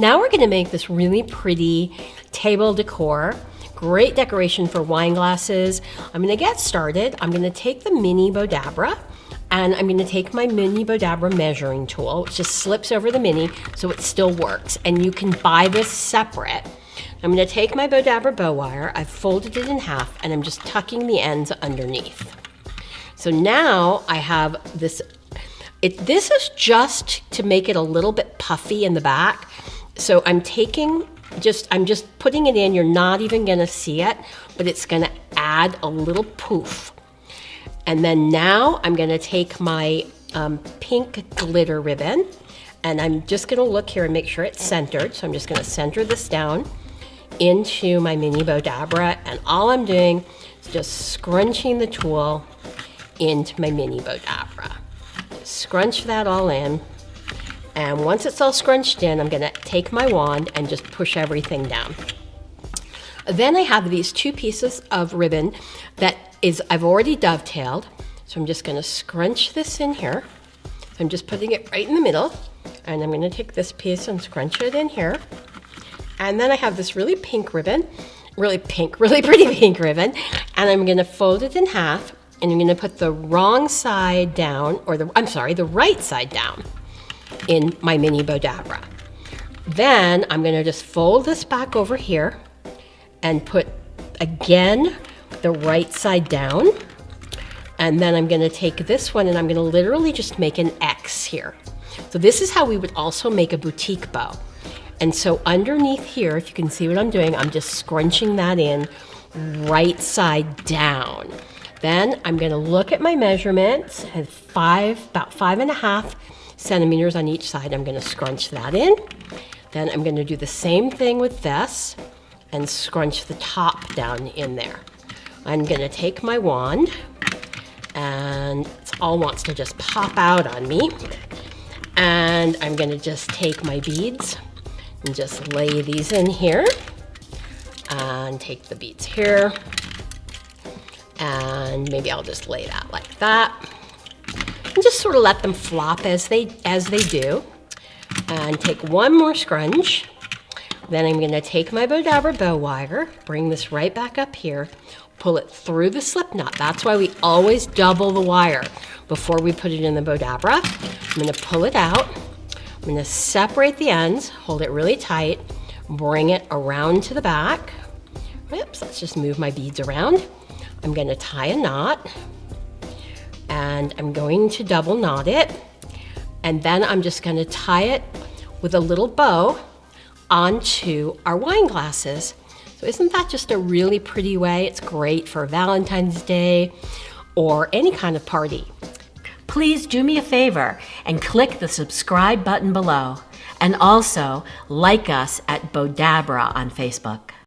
Now we're gonna make this really pretty table decor. Great decoration for wine glasses. I'm gonna get started. I'm gonna take the Mini Bowdabra and I'm gonna take my Mini Bowdabra measuring tool, which just slips over the Mini so it still works. And you can buy this separate. I'm gonna take my Bowdabra bow wire, I've folded it in half and I'm just tucking the ends underneath. So now I have this, this is just to make it a little bit puffy in the back. So I'm just putting it in, you're not even gonna see it, but it's gonna add a little poof. And then now I'm gonna take my pink glitter ribbon and I'm just gonna look here and make sure it's centered. So I'm just gonna center this down into my Mini Bowdabra, and all I'm doing is just scrunching the tool into my Mini Bowdabra. Just scrunch that all in. And once it's all scrunched in, I'm gonna take my wand and just push everything down. Then I have these two pieces of ribbon that I've already dovetailed. So I'm just gonna scrunch this in here. So I'm just putting it right in the middle. And I'm gonna take this piece and scrunch it in here. And then I have this really pink ribbon, really pretty pink ribbon. And I'm gonna fold it in half and I'm gonna put the wrong side down, or the right side down in my Mini Bowdabra. Then I'm gonna just fold this back over here and put, again, the right side down. And then I'm gonna take this one and I'm gonna literally just make an X here. So this is how we would also make a boutique bow. And so underneath here, if you can see what I'm doing, I'm just scrunching that in right side down. Then I'm gonna look at my measurements, at about 5.5 centimeters on each side. I'm gonna scrunch that in. Then I'm gonna do the same thing with this and scrunch the top down in there. I'm gonna take my wand, and it all wants to just pop out on me. And I'm gonna just take my beads and just lay these in here, and take the beads here, and maybe I'll just lay that like that, and just sort of let them flop as they do, and take one more scrunch. Then I'm gonna take my Bowdabra bow wire, bring this right back up here, pull it through the slip knot. That's why we always double the wire before we put it in the Bowdabra. I'm gonna pull it out. I'm gonna separate the ends, hold it really tight, bring it around to the back. Oops, let's just move my beads around. I'm gonna tie a knot, and I'm going to double knot it, and then I'm just gonna tie it with a little bow onto our wine glasses. So isn't that just a really pretty way? It's great for Valentine's Day or any kind of party. Please do me a favor and click the subscribe button below, and also like us at Bowdabra on Facebook.